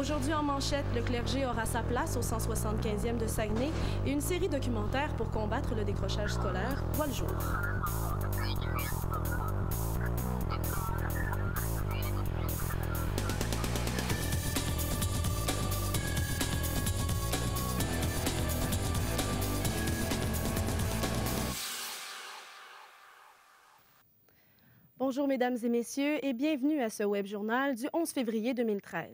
Aujourd'hui en manchette, le clergé aura sa place au 175e de Saguenay et une série documentaire pour combattre le décrochage scolaire voit le jour. Bonjour mesdames et messieurs et bienvenue à ce web journal du 11 février 2013.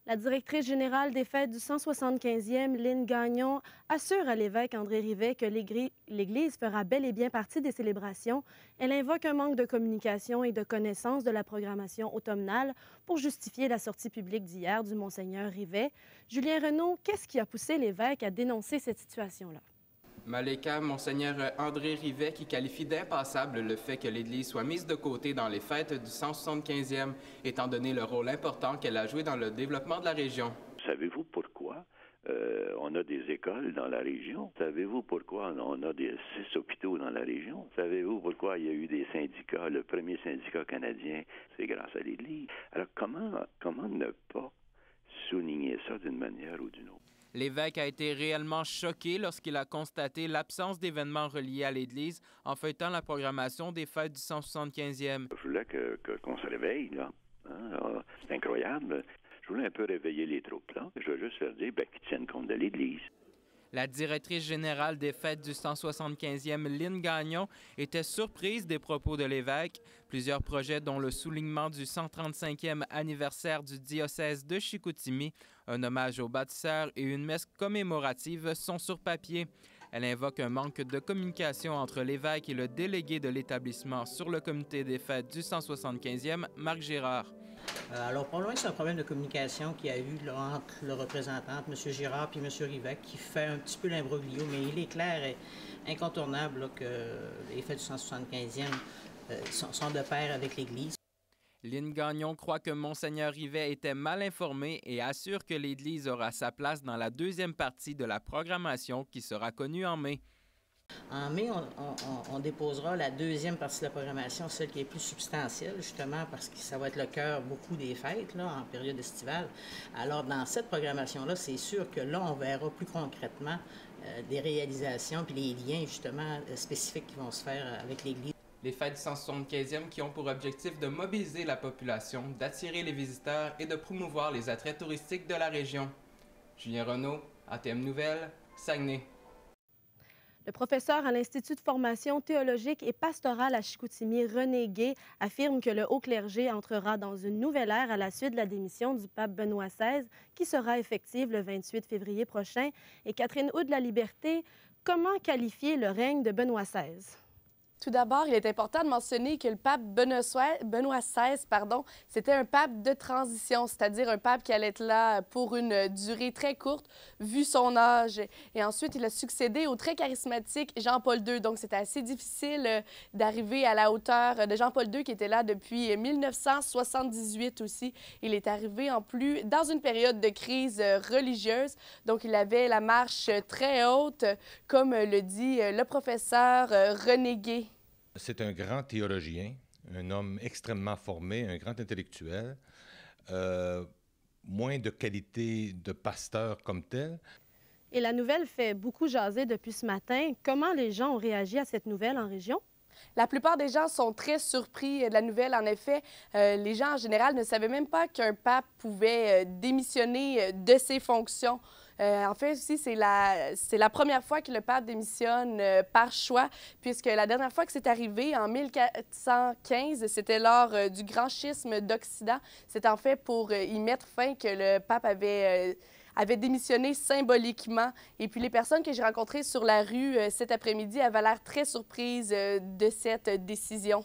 La directrice générale des fêtes du 175e, Lynne Gagnon, assure à l'évêque André Rivet que l'Église fera bel et bien partie des célébrations. Elle invoque un manque de communication et de connaissance de la programmation automnale pour justifier la sortie publique d'hier du Monseigneur Rivet. Julien Renaud, qu'est-ce qui a poussé l'évêque à dénoncer cette situation-là? Maléka, Monseigneur André Rivet, qui qualifie d'impassable le fait que l'Église soit mise de côté dans les fêtes du 175e, étant donné le rôle important qu'elle a joué dans le développement de la région. Savez-vous pourquoi on a des écoles dans la région? Savez-vous pourquoi on a 6 hôpitaux dans la région? Savez-vous pourquoi il y a eu des syndicats? Le premier syndicat canadien, c'est grâce à l'Église. Alors comment ne pas souligner ça d'une manière ou d'une autre? L'évêque a été réellement choqué lorsqu'il a constaté l'absence d'événements reliés à l'Église en feuilletant la programmation des fêtes du 175e. Je voulais qu'on se réveille, là. Hein? C'est incroyable. Je voulais un peu réveiller les troupes, là. Je veux juste leur dire qu'ils tiennent compte de l'Église. La directrice générale des fêtes du 175e, Lynne Gagnon, était surprise des propos de l'évêque. Plusieurs projets, dont le soulignement du 135e anniversaire du diocèse de Chicoutimi, un hommage aux bâtisseurs et une messe commémorative, sont sur papier. Elle invoque un manque de communication entre l'évêque et le délégué de l'établissement sur le comité des fêtes du 175e, Marc Girard. Alors, probablement que c'est un problème de communication qu'il y a eu là, entre le représentant, M. Girard et M. Rivet, qui fait un petit peu l'imbroglio, mais il est clair et incontournable là, que les fêtes du 175e sont de pair avec l'Église. Lynne Gagnon croit que Monseigneur Rivet était mal informé et assure que l'Église aura sa place dans la deuxième partie de la programmation qui sera connue en mai. En mai, on déposera la deuxième partie de la programmation, celle qui est plus substantielle, justement, parce que ça va être le cœur beaucoup des fêtes, là, en période estivale. Alors, dans cette programmation-là, c'est sûr que là, on verra plus concrètement des réalisations puis les liens, justement, spécifiques qui vont se faire avec l'Église. Les fêtes du 175e qui ont pour objectif de mobiliser la population, d'attirer les visiteurs et de promouvoir les attraits touristiques de la région. Julien Renaud, ATM Nouvelles, Saguenay. Le professeur à l'Institut de formation théologique et pastorale à Chicoutimi, René Gay, affirme que le haut clergé entrera dans une nouvelle ère à la suite de la démission du pape Benoît XVI, qui sera effective le 28 février prochain. Et Catherine Houd de la Liberté, comment qualifier le règne de Benoît XVI? Tout d'abord, il est important de mentionner que le pape Benoît XVI, c'était un pape de transition, c'est-à-dire un pape qui allait être là pour une durée très courte, vu son âge. Et ensuite, il a succédé au très charismatique Jean-Paul II. Donc, c'était assez difficile d'arriver à la hauteur de Jean-Paul II, qui était là depuis 1978 aussi. Il est arrivé en plus dans une période de crise religieuse. Donc, il avait la marche très haute, comme le dit le professeur René Gay. C'est un grand théologien, un homme extrêmement formé, un grand intellectuel, moins de qualité de pasteur comme tel. Et la nouvelle fait beaucoup jaser depuis ce matin. Comment les gens ont réagi à cette nouvelle en région? La plupart des gens sont très surpris de la nouvelle. En effet, les gens en général ne savaient même pas qu'un pape pouvait démissionner de ses fonctions. En fait, aussi, c'est la première fois que le pape démissionne par choix, puisque la dernière fois que c'est arrivé, en 1415, c'était lors du grand schisme d'Occident. C'est en fait pour y mettre fin que le pape avait démissionné symboliquement. Et puis les personnes que j'ai rencontrées sur la rue cet après-midi avaient l'air très surprises de cette décision.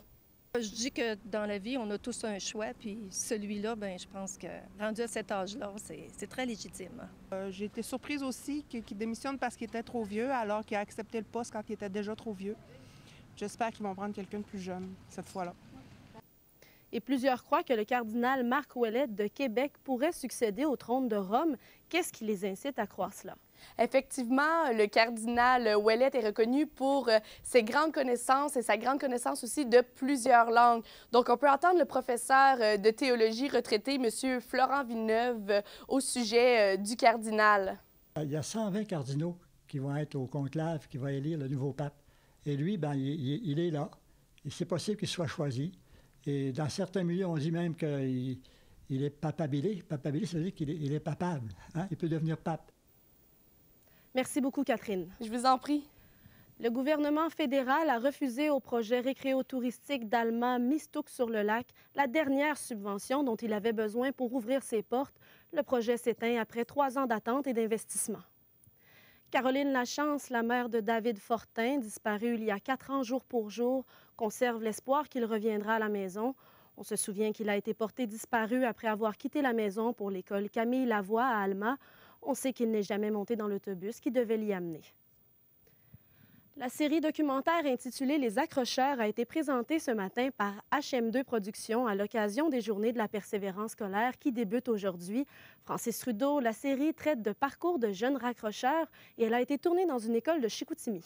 Je dis que dans la vie, on a tous un choix, puis celui-là, je pense que rendu à cet âge-là, c'est très légitime. J'ai été surprise aussi qu'il démissionne parce qu'il était trop vieux, alors qu'il a accepté le poste quand il était déjà trop vieux. J'espère qu'ils vont prendre quelqu'un de plus jeune cette fois-là. Et plusieurs croient que le cardinal Marc Ouellet de Québec pourrait succéder au trône de Rome. Qu'est-ce qui les incite à croire cela? Effectivement, le cardinal Ouellet est reconnu pour ses grandes connaissances et sa grande connaissance aussi de plusieurs langues. Donc, on peut entendre le professeur de théologie retraité, M. Florent Villeneuve, au sujet du cardinal. Il y a 120 cardinaux qui vont être au conclave, qui vont élire le nouveau pape. Et lui, bien, il est là. Et c'est possible qu'il soit choisi. Et dans certains milieux, on dit même qu'il est papabilé. Papabilé, ça veut dire qu'il est papable. Hein? Il peut devenir pape. Merci beaucoup, Catherine. Je vous en prie. Le gouvernement fédéral a refusé au projet récréo-touristique d'Alma Mistook-sur-le-Lac la dernière subvention dont il avait besoin pour ouvrir ses portes. Le projet s'éteint après 3 ans d'attente et d'investissement. Caroline Lachance, la mère de David Fortin, disparu il y a 4 ans jour pour jour, conserve l'espoir qu'il reviendra à la maison. On se souvient qu'il a été porté disparu après avoir quitté la maison pour l'école Camille Lavoie à Alma. On sait qu'il n'est jamais monté dans l'autobus qui devait l'y amener. La série documentaire intitulée Les Accrocheurs a été présentée ce matin par HM2 Productions à l'occasion des Journées de la persévérance scolaire qui débutent aujourd'hui. Francis Trudeau, la série traite de parcours de jeunes raccrocheurs et elle a été tournée dans une école de Chicoutimi.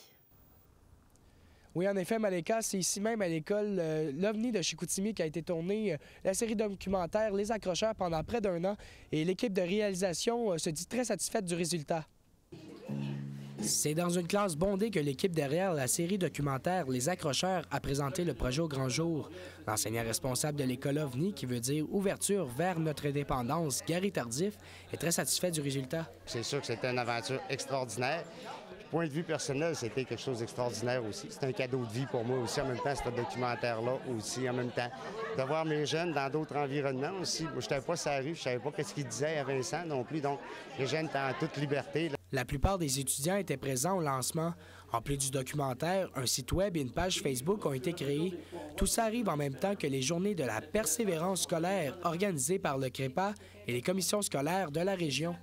Oui, en effet, Malika, c'est ici même à l'école l'OVNI de Chicoutimi qui a été tournée la série documentaire Les Accrocheurs pendant près d'1 an et l'équipe de réalisation se dit très satisfaite du résultat. C'est dans une classe bondée que l'équipe derrière la série documentaire Les Accrocheurs a présenté le projet au grand jour. L'enseignant responsable de l'école OVNI, qui veut dire Ouverture vers notre indépendance, Gary Tardif, est très satisfait du résultat. C'est sûr que c'était une aventure extraordinaire. Point de vue personnel, c'était quelque chose d'extraordinaire aussi. C'était un cadeau de vie pour moi aussi, en même temps, ce documentaire-là aussi, en même temps. De voir mes jeunes dans d'autres environnements aussi. Moi, je n'étais pas sur la rue, je ne savais pas ce qu'ils disaient à Vincent non plus, donc les jeunes étaient en toute liberté. La plupart des étudiants étaient présents au lancement. En plus du documentaire, un site web et une page Facebook ont été créés. Tout ça arrive en même temps que les Journées de la persévérance scolaire organisées par le CREPA et les commissions scolaires de la région.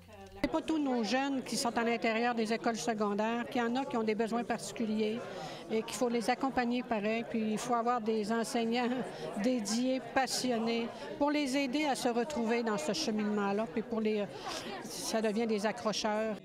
C'est pas tous nos jeunes qui sont à l'intérieur des écoles secondaires, qu'il y en a qui ont des besoins particuliers et qu'il faut les accompagner pareil, puis il faut avoir des enseignants dédiés, passionnés, pour les aider à se retrouver dans ce cheminement-là, puis ça devient des accrocheurs.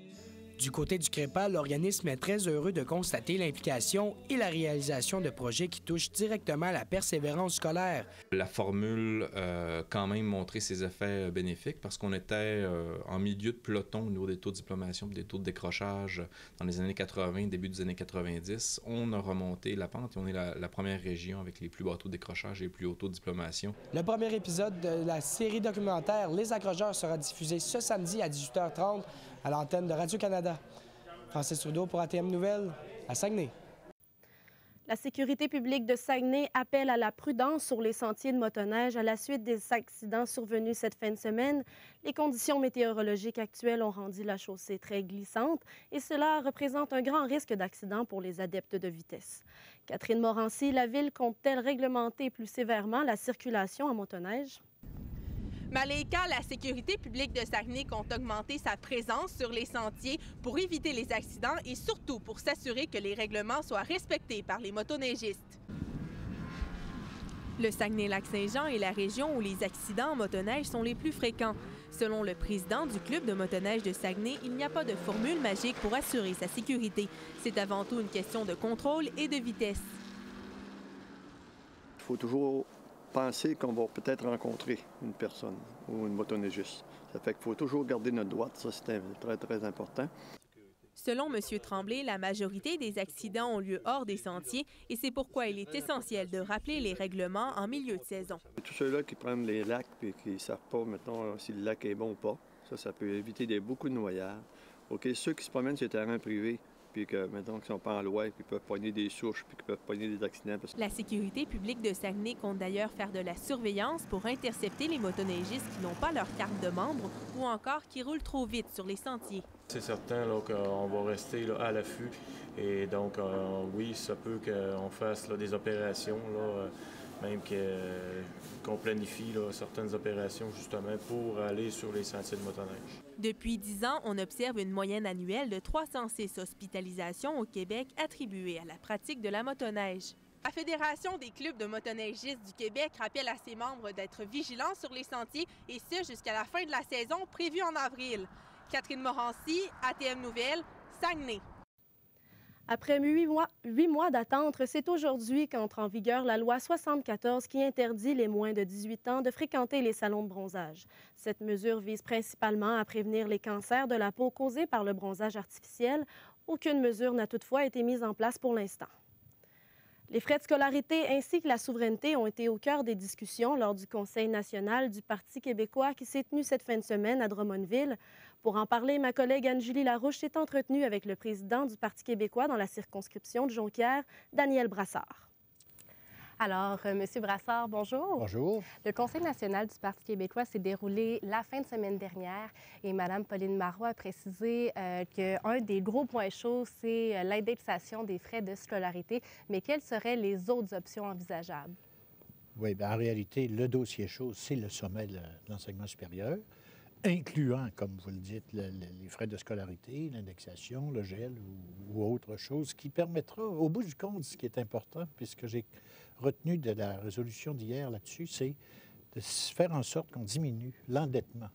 Du côté du CREPA, l'organisme est très heureux de constater l'implication et la réalisation de projets qui touchent directement la persévérance scolaire. La formule a quand même montré ses effets bénéfiques parce qu'on était en milieu de peloton au niveau des taux de diplomation et des taux de décrochage dans les années 80, début des années 90. On a remonté la pente et on est la première région avec les plus bas taux de décrochage et les plus hauts taux de diplomation. Le premier épisode de la série documentaire Les Accrocheurs sera diffusé ce samedi à 18h30 à l'antenne de Radio-Canada. Francis Trudeau pour ATM Nouvelles, à Saguenay. La sécurité publique de Saguenay appelle à la prudence sur les sentiers de motoneige à la suite des accidents survenus cette fin de semaine. Les conditions météorologiques actuelles ont rendu la chaussée très glissante et cela représente un grand risque d'accident pour les adeptes de vitesse. Catherine Morancy, la Ville compte-t-elle réglementer plus sévèrement la circulation en motoneige? Malaika, la sécurité publique de Saguenay compte augmenter sa présence sur les sentiers pour éviter les accidents et surtout pour s'assurer que les règlements soient respectés par les motoneigistes. Le Saguenay-Lac-Saint-Jean est la région où les accidents en motoneige sont les plus fréquents. Selon le président du club de motoneige de Saguenay, il n'y a pas de formule magique pour assurer sa sécurité. C'est avant tout une question de contrôle et de vitesse. Il faut toujours penser qu'on va peut-être rencontrer une personne ou une motoneigiste. Ça fait qu'il faut toujours garder notre droite. Ça, c'est très, très important. Selon M. Tremblay, la majorité des accidents ont lieu hors des sentiers et c'est pourquoi il est essentiel de rappeler les règlements en milieu de saison. Tous ceux-là qui prennent les lacs et qui ne savent pas, mettons, si le lac est bon ou pas, ça peut éviter beaucoup de noyades. OK, ceux qui se promènent sur les terrains privés, puis que, mettons, qui ne sont pas en loi, puis peuvent pogner des souches, puis qui peuvent pogner des accidents. La sécurité publique de Saguenay compte d'ailleurs faire de la surveillance pour intercepter les motoneigistes qui n'ont pas leur carte de membre ou encore qui roulent trop vite sur les sentiers. C'est certain qu'on va rester là, à l'affût et donc, oui, ça peut qu'on fasse des opérations, même qu'on planifie certaines opérations justement pour aller sur les sentiers de motoneige. Depuis 10 ans, on observe une moyenne annuelle de 306 hospitalisations au Québec attribuées à la pratique de la motoneige. La Fédération des clubs de motoneigistes du Québec rappelle à ses membres d'être vigilants sur les sentiers et ce jusqu'à la fin de la saison prévue en avril. Catherine Morancy, ATM Nouvelles, Saguenay. Après 8 mois d'attente, c'est aujourd'hui qu'entre en vigueur la loi 74 qui interdit les moins de 18 ans de fréquenter les salons de bronzage. Cette mesure vise principalement à prévenir les cancers de la peau causés par le bronzage artificiel. Aucune mesure n'a toutefois été mise en place pour l'instant. Les frais de scolarité ainsi que la souveraineté ont été au cœur des discussions lors du Conseil national du Parti québécois qui s'est tenu cette fin de semaine à Drummondville. Pour en parler, ma collègue Anne-Julie Larouche s'est entretenue avec le président du Parti québécois dans la circonscription de Jonquière, Daniel Brassard. Alors, M. Brassard, bonjour. Bonjour. Le Conseil national du Parti québécois s'est déroulé la fin de semaine dernière et Mme Pauline Marois a précisé qu'un des gros points chauds, c'est l'indexation des frais de scolarité. Mais quelles seraient les autres options envisageables? Oui, bien, en réalité, le dossier chaud, c'est le sommet de l'enseignement supérieur, incluant, comme vous le dites, les frais de scolarité, l'indexation, le gel ou autre chose, qui permettra, au bout du compte, ce qui est important, puisque j'ai retenu de la résolution d'hier là-dessus, c'est de faire en sorte qu'on diminue l'endettement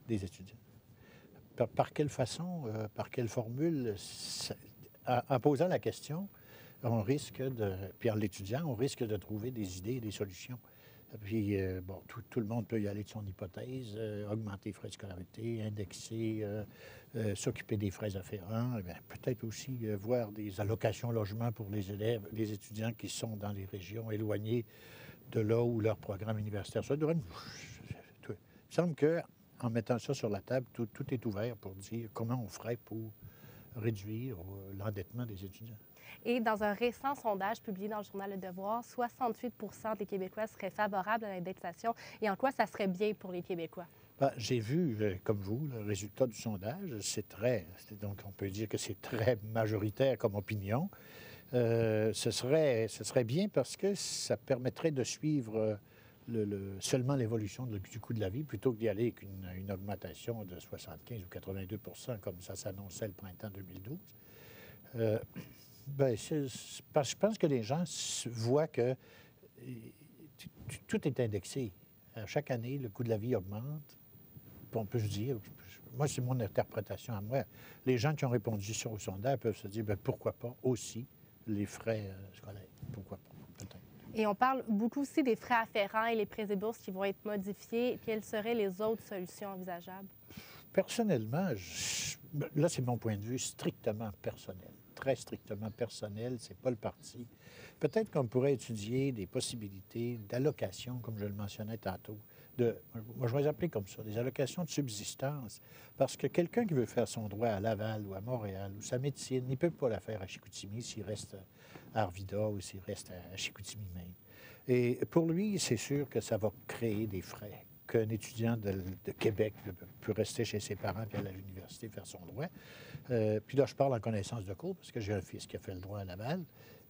des étudiants. Par quelle façon, par quelle formule? En posant la question, on risque de, puis en l'étudiant, on risque de trouver des idées et des solutions. Puis, bon, tout le monde peut y aller de son hypothèse, augmenter les frais de scolarité, indexer, s'occuper des frais afférents, peut-être aussi voir des allocations logement pour les élèves, les étudiants qui sont dans les régions éloignées de là où leur programme universitaire se donne. Il me semble qu'en mettant ça sur la table, tout est ouvert pour dire comment on ferait pour réduire l'endettement des étudiants. Et dans un récent sondage publié dans le journal Le Devoir, 68 des Québécois seraient favorables à l'indexation. Et en quoi ça serait bien pour les Québécois? Bien, j'ai vu, comme vous, le résultat du sondage. Donc, on peut dire que c'est très majoritaire comme opinion. Ce serait bien parce que ça permettrait de suivre seulement l'évolution du coût de la vie plutôt que d'y aller avec une augmentation de 75 ou 82 comme ça s'annonçait le printemps 2012. Bien, parce que je pense que les gens voient que tout est indexé. À chaque année, le coût de la vie augmente. On peut se dire, moi, c'est mon interprétation à moi. Les gens qui ont répondu sur le sondage peuvent se dire, bien, pourquoi pas aussi les frais scolaires? Pourquoi pas, peut-être. Et on parle beaucoup aussi des frais afférents et les prêts et bourses qui vont être modifiés. Quelles seraient les autres solutions envisageables? Personnellement, là, c'est mon point de vue strictement personnel. Très strictement personnel, c'est pas le parti. Peut-être qu'on pourrait étudier des possibilités d'allocation, comme je le mentionnais tantôt. Moi, je vais les appeler comme ça, des allocations de subsistance. Parce que quelqu'un qui veut faire son droit à Laval ou à Montréal ou sa médecine, il ne peut pas la faire à Chicoutimi s'il reste à Arvida ou s'il reste à Chicoutimi même. Et pour lui, c'est sûr que ça va créer des frais. Qu'un étudiant de Québec peut rester chez ses parents puis aller à l'université faire son droit. Puis là, je parle en connaissance de cause parce que j'ai un fils qui a fait le droit à Laval.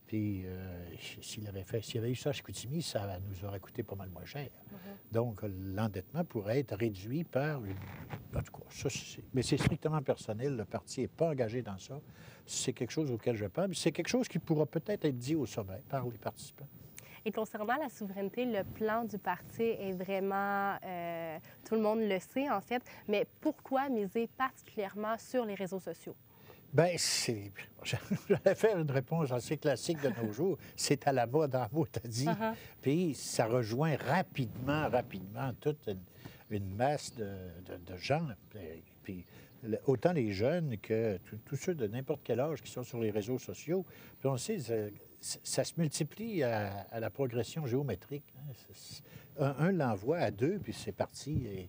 Puis s'il avait eu ça à Chicoutimi, ça nous aurait coûté pas mal moins cher. Donc, l'endettement pourrait être réduit par une... En tout cas, mais c'est strictement personnel. Le parti n'est pas engagé dans ça. C'est quelque chose auquel je pense. C'est quelque chose qui pourra peut-être être dit au sommet par les participants. Et concernant la souveraineté, le plan du parti est vraiment... tout le monde le sait, en fait. Mais pourquoi miser particulièrement sur les réseaux sociaux? Bien, j'allais faire une réponse assez classique de nos jours. C'est à la mode, en mot, t'as dit. Puis ça rejoint rapidement toute une masse de gens. Puis autant les jeunes que tous ceux de n'importe quel âge qui sont sur les réseaux sociaux. Puis on sait, ça se multiplie à la progression géométrique. Un l'envoie à deux, puis c'est parti.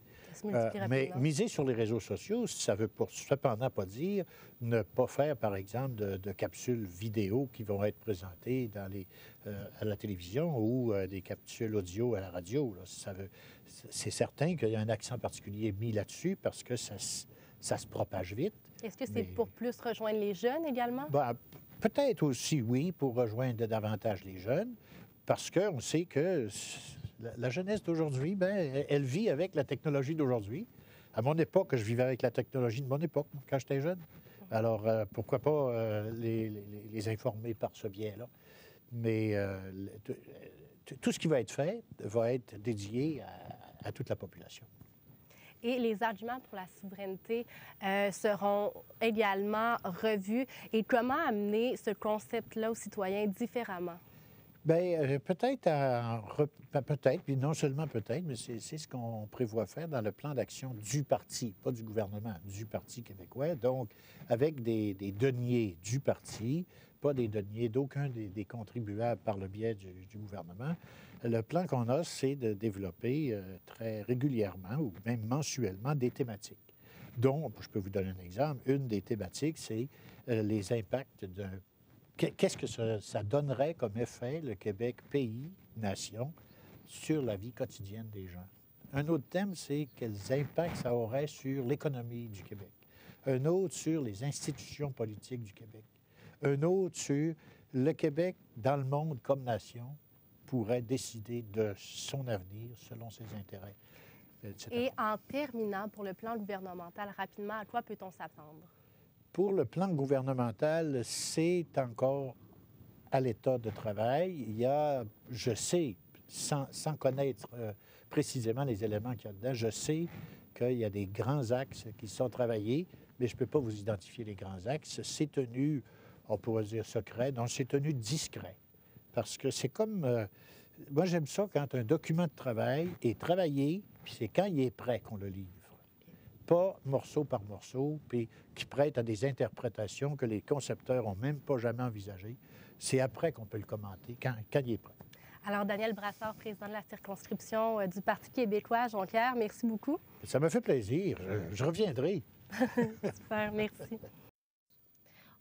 Mais miser sur les réseaux sociaux, ça ne veut cependant pas dire ne pas faire, par exemple, de capsules vidéo qui vont être présentées à la télévision ou des capsules audio à la radio. C'est certain qu'il y a un accent particulier mis là-dessus parce que ça se propage vite. Est-ce que c'est pour plus rejoindre les jeunes également? Ben, peut-être aussi, oui, pour rejoindre davantage les jeunes, parce qu'on sait que la jeunesse d'aujourd'hui, ben, elle vit avec la technologie d'aujourd'hui. À mon époque, je vivais avec la technologie de mon époque, quand j'étais jeune. Alors, pourquoi pas les informer par ce biais-là? Mais tout ce qui va être fait va être dédié à toute la population. Et les arguments pour la souveraineté seront également revus. Et comment amener ce concept-là aux citoyens différemment? Bien, peut-être, puis non seulement peut-être, mais c'est ce qu'on prévoit faire dans le plan d'action du parti, pas du gouvernement, du Parti québécois. Donc, avec des deniers du parti, pas des deniers d'aucun des contribuables par le biais du gouvernement. Le plan qu'on a, c'est de développer très régulièrement ou même mensuellement des thématiques. Donc, je peux vous donner un exemple. Une des thématiques, c'est les impacts d'un... Qu'est-ce que ça donnerait comme effet, le Québec, pays, nation, sur la vie quotidienne des gens? Un autre thème, c'est quels impacts ça aurait sur l'économie du Québec. Un autre sur les institutions politiques du Québec. Un autre sur le Québec, dans le monde comme nation, pourrait décider de son avenir selon ses intérêts, etc. Et en terminant, pour le plan gouvernemental, rapidement, à quoi peut-on s'attendre? Pour le plan gouvernemental, c'est encore à l'état de travail. Il y a, je sais, sans connaître précisément les éléments qu'il y a dedans, je sais qu'il y a des grands axes qui sont travaillés, mais je ne peux pas vous identifier les grands axes. C'est tenu, on pourrait dire secret, non, c'est tenu discret. Parce que c'est comme... moi, j'aime ça quand un document de travail est travaillé, puis c'est quand il est prêt qu'on le livre. Pas morceau par morceau, puis qui prête à des interprétations que les concepteurs n'ont même pas jamais envisagées. C'est après qu'on peut le commenter, quand il est prêt. Alors, Daniel Brassard, président de la circonscription du Parti québécois, Jonquière, merci beaucoup. Ça me fait plaisir. Je reviendrai. Super, merci.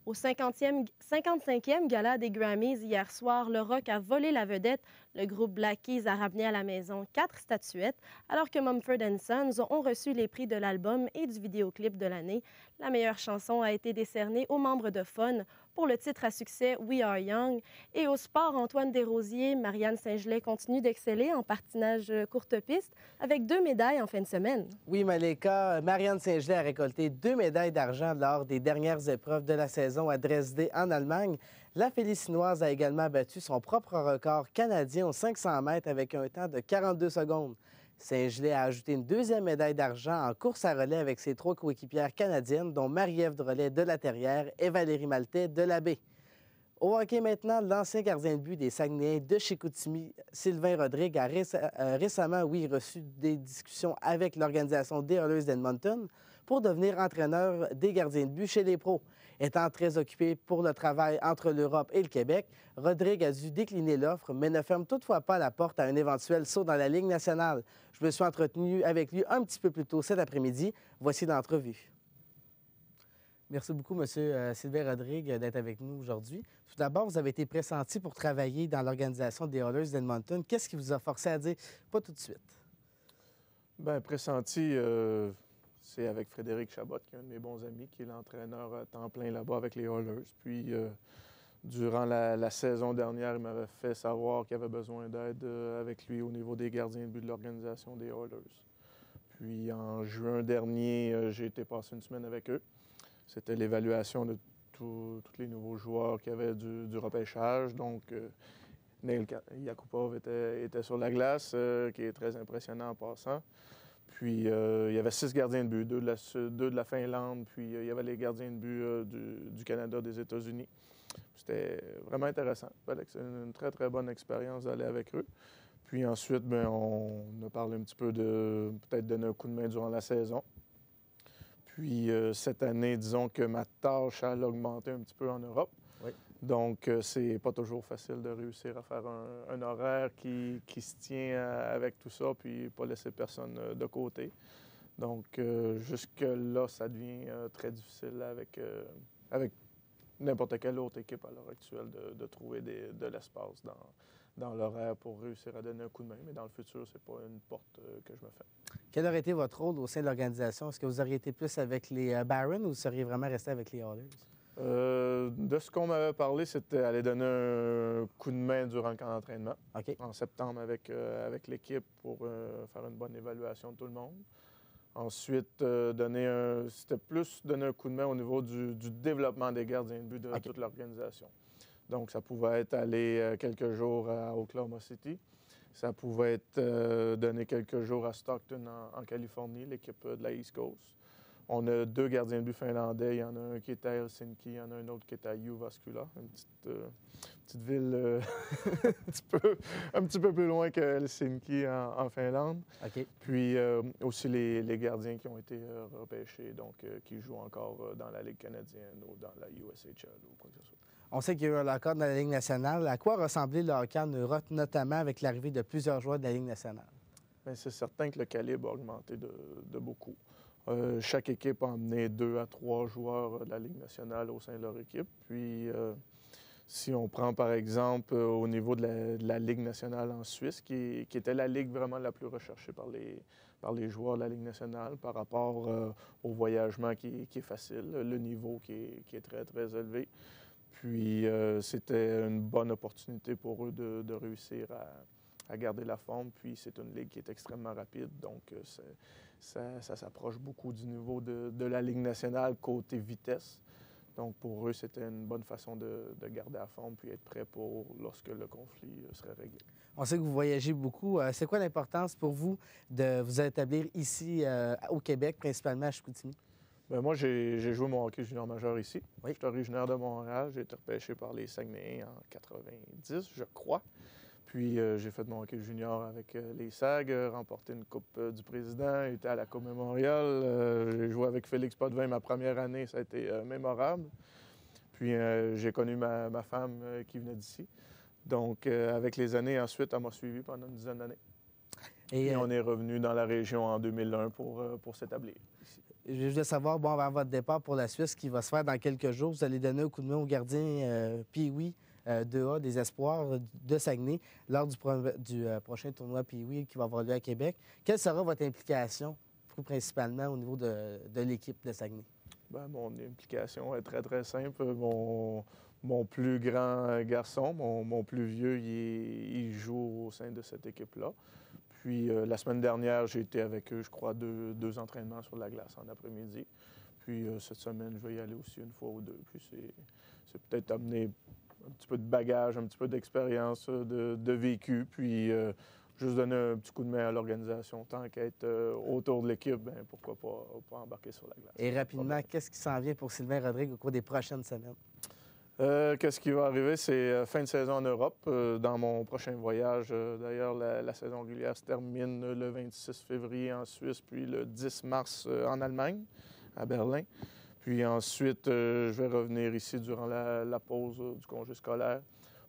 Au 55e gala des Grammys hier soir, le rock a volé la vedette. Le groupe Black Keys a ramené à la maison 4 statuettes, alors que Mumford & Sons ont reçu les prix de l'album et du vidéoclip de l'année. La meilleure chanson a été décernée aux membres de Fun pour le titre à succès We Are Young. Et au sport, Antoine Desrosiers, Marianne Saint-Gelais continuent d'exceller en patinage courte piste avec 2 médailles en fin de semaine. Oui, Malika, Marianne Saint-Gelais a récolté 2 médailles d'argent lors des dernières épreuves de la saison à Dresde, en Allemagne. La Félicinoise a également battu son propre record canadien aux 500 mètres avec un temps de 42 secondes. Saint-Gelais a ajouté une 2e médaille d'argent en course à relais avec ses 3 coéquipières canadiennes, dont Marie-Ève Drolet de la Terrière et Valérie Maltais de la Baie. Au hockey maintenant, l'ancien gardien de but des Saguenayens de Chicoutimi, Sylvain Rodrigue, a récemment, reçu des discussions avec l'organisation des Oilers d'Edmonton pour devenir entraîneur des gardiens de but chez les pros. Étant très occupé pour le travail entre l'Europe et le Québec, Rodrigue a dû décliner l'offre, mais ne ferme toutefois pas la porte à un éventuel saut dans la Ligue nationale. Je me suis entretenu avec lui un petit peu plus tôt cet après-midi. Voici l'entrevue. Merci beaucoup, M. Sylvain Rodrigue, d'être avec nous aujourd'hui. Tout d'abord, vous avez été pressenti pour travailler dans l'organisation des Oilers d'Edmonton. Qu'est-ce qui vous a forcé à dire « pas tout de suite » ? Bien, pressenti, c'est avec Frédéric Chabot, qui est un de mes bons amis, qui est l'entraîneur à temps plein là-bas avec les Oilers. Puis, durant la saison dernière, il m'avait fait savoir qu'il avait besoin d'aide avec lui au niveau des gardiens de but de l'organisation des Oilers. Puis, en juin dernier, j'ai été passer une semaine avec eux. C'était l'évaluation de tous les nouveaux joueurs qui avaient du repêchage. Donc, Neil Yakupov était sur la glace, qui est très impressionnant en passant. Puis, il y avait 6 gardiens de but, 2 de la Finlande, puis il y avait les gardiens de but du Canada, des États-Unis. C'était vraiment intéressant. C'est une très, très bonne expérience d'aller avec eux. Puis ensuite, bien, on a parlé un petit peu de peut-être donner un coup de main durant la saison. Puis cette année, disons que ma tâche a augmenté un petit peu en Europe. Oui. Donc, c'est pas toujours facile de réussir à faire un horaire qui se tient avec tout ça, puis pas laisser personne de côté. Donc, jusque-là, ça devient très difficile avec n'importe quelle autre équipe à l'heure actuelle de trouver de l'espace dans l'horaire pour réussir à donner un coup de main. Mais dans le futur, c'est pas une porte que je me fais. Quel aurait été votre rôle au sein de l'organisation? Est-ce que vous auriez été plus avec les Barons ou vous seriez vraiment resté avec les Oilers? De ce qu'on m'avait parlé, c'était aller donner un coup de main durant le camp d'entraînement. Okay. En septembre avec l'équipe pour faire une bonne évaluation de tout le monde. Ensuite, c'était plus donner un coup de main au niveau du développement des gardiens de but de toute l'organisation. Donc, ça pouvait être aller quelques jours à Oklahoma City, Ça pouvait être donné quelques jours à Stockton, en Californie, l'équipe de la East Coast. On a 2 gardiens de but finlandais. Il y en a un qui est à Helsinki, il y en a un autre qui est à Jyväskylä, une petite ville un petit peu plus loin que Helsinki en Finlande. OK. Puis aussi les gardiens qui ont été repêchés, donc qui jouent encore dans la Ligue canadienne ou dans la USHL ou quoi que ce soit. On sait qu'il y a eu un lock-out dans la Ligue nationale. À quoi ressemblait le hockey en Europe, notamment avec l'arrivée de plusieurs joueurs de la Ligue nationale? Bien, c'est certain que le calibre a augmenté de beaucoup. Chaque équipe a emmené 2 à 3 joueurs de la Ligue nationale au sein de leur équipe. Puis, si on prend par exemple au niveau de la Ligue nationale en Suisse, qui était la ligue vraiment la plus recherchée par les joueurs de la Ligue nationale par rapport au voyagement qui est facile, le niveau qui est très, très élevé. Puis, c'était une bonne opportunité pour eux de réussir à garder la forme. Puis, c'est une ligue qui est extrêmement rapide, donc ça s'approche beaucoup du niveau de la Ligue nationale côté vitesse. Donc, pour eux, c'était une bonne façon de garder la forme puis être prêt pour lorsque le conflit serait réglé. On sait que vous voyagez beaucoup. C'est quoi l'importance pour vous de vous établir ici au Québec, principalement à Chicoutimi? Bien, moi, j'ai joué mon hockey junior majeur ici. Oui. Je suis originaire de Montréal. J'ai été repêché par les Saguenayens en 90, je crois. Puis j'ai fait mon hockey junior avec les SAG, remporté une Coupe du Président, été à la Coupe Mémorial. J'ai joué avec Félix Potvin ma première année, ça a été mémorable. Puis j'ai connu ma femme qui venait d'ici. Donc avec les années, ensuite, elle m'a suivi pendant une dizaine d'années. Et on est revenu dans la région en 2001 pour s'établir ici. Je voulais savoir, bon, avant votre départ pour la Suisse, qui va se faire dans quelques jours, vous allez donner un coup de main au gardien Pee-Wee 2A des Espoirs de Saguenay lors du prochain tournoi Pee-Wee qui va avoir lieu à Québec. Quelle sera votre implication, principalement au niveau de l'équipe de Saguenay? Bien, mon implication est très, très simple. Mon plus grand garçon, mon plus vieux, il joue au sein de cette équipe-là. Puis la semaine dernière, j'ai été avec eux, je crois, deux entraînements sur la glace en après-midi. Puis cette semaine, je vais y aller aussi une fois ou deux. Puis c'est peut-être amener un petit peu de bagage, un petit peu d'expérience, de vécu, puis juste donner un petit coup de main à l'organisation. Tant qu'être autour de l'équipe, bien, pourquoi pas embarquer sur la glace. Et rapidement, qu'est-ce qui s'en vient pour Sylvain Rodrigue au cours des prochaines semaines? Qu'est-ce qui va arriver? C'est fin de saison en Europe. Dans mon prochain voyage, d'ailleurs, la saison régulière se termine le 26 février en Suisse, puis le 10 mars en Allemagne, à Berlin. Puis ensuite, je vais revenir ici durant la pause du congé scolaire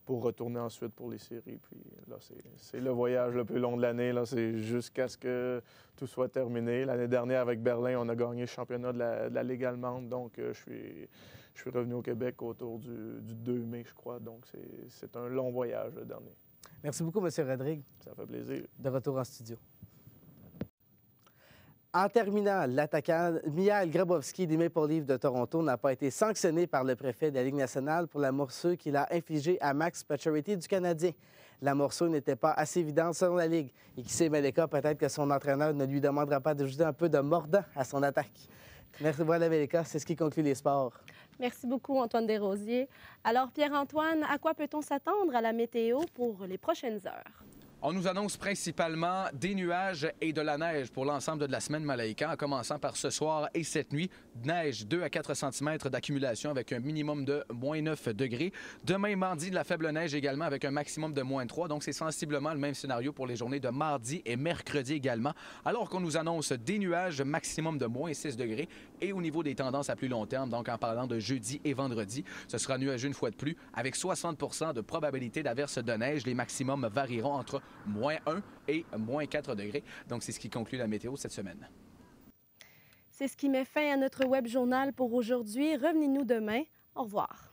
pour retourner ensuite pour les séries. Puis là, c'est le voyage le plus long de l'année. Là, c'est jusqu'à ce que tout soit terminé. L'année dernière, avec Berlin, on a gagné le championnat de la Ligue allemande. Donc, je suis revenu au Québec autour du 2 mai, je crois. Donc, c'est un long voyage, le dernier. Merci beaucoup, M. Rodrigue. Ça fait plaisir. De retour en studio. En terminant, l'attaquant Michael Grabowski des Maple Leafs de Toronto n'a pas été sanctionné par le préfet de la Ligue nationale pour la morsure qu'il a infligée à Max Pacioretty du Canadien. La morsure n'était pas assez évidente selon la Ligue. Et qui sait, Meleka, peut-être que son entraîneur ne lui demandera pas d'ajouter un peu de mordant à son attaque. Merci, voilà, Meleka. C'est ce qui conclut les sports. Merci beaucoup, Antoine Desrosiers. Alors, Pierre-Antoine, à quoi peut-on s'attendre à la météo pour les prochaines heures? On nous annonce principalement des nuages et de la neige pour l'ensemble de la semaine Malaïka, en commençant par ce soir et cette nuit. Neige, 2 à 4 cm d'accumulation avec un minimum de moins 9 degrés. Demain, mardi, de la faible neige également avec un maximum de moins 3. Donc, c'est sensiblement le même scénario pour les journées de mardi et mercredi également. Alors qu'on nous annonce des nuages, maximum de moins 6 degrés. Et au niveau des tendances à plus long terme, donc en parlant de jeudi et vendredi, ce sera nuageux une fois de plus avec 60 % de probabilité d'averse de neige. Les maximums varieront entre moins 1 et moins 4 degrés. Donc, c'est ce qui conclut la météo cette semaine. C'est ce qui met fin à notre web journal pour aujourd'hui. Revenez-nous demain. Au revoir.